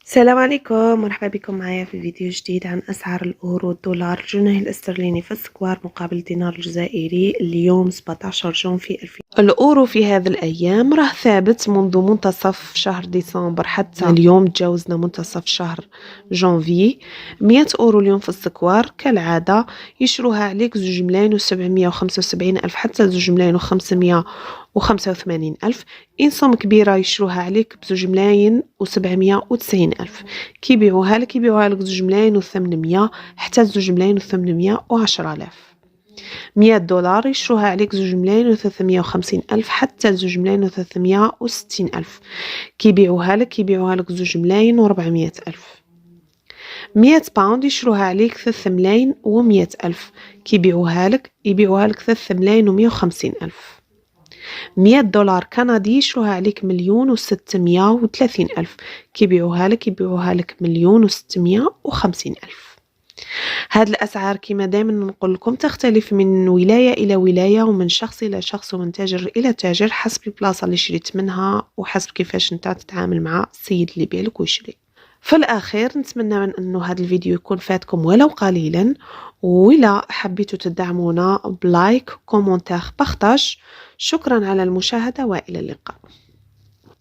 السلام عليكم، مرحبا بكم معايا في فيديو جديد عن أسعار الأورو، الدولار، الجنيه الاسترليني في السكوار مقابل الدينار الجزائري اليوم 17 جون في 2000. الأورو في هذه الأيام راه ثابت منذ منتصف شهر ديسمبر حتى اليوم تجاوزنا منتصف شهر جونفي. 100 أورو اليوم في السكوار كالعادة يشروها عليك 2,775,000 حتى 2,585,000. إن صوم كبيرة يشروها عليك ب2,790,000. كيبيعوها لك 2,800 حتى 2,810,000. 100 دولار يشروها عليك 2,350,000 حتى 2,360,000. كيبيعوها لك 2,400,000. 100 باوند يشروها عليك 3,100,000. كيبيعوها لك 3,150,000. 100 دولار كندي يشروها عليك 1,630,000. كيبيعوها لك 1,650,000. هاد الأسعار كما دائما نقول لكم تختلف من ولاية إلى ولاية ومن شخص إلى شخص ومن تاجر إلى تاجر حسب البلاصة اللي شريت منها وحسب كيفاش انت تتعامل مع السيد اللي بيلك ويشري. في الأخير نتمنى من أنه هذا الفيديو يكون فاتكم ولو قليلا، وإلا حبيتوا تدعمونا بلايك كومنتار بارتاج. شكرا على المشاهدة وإلى اللقاء.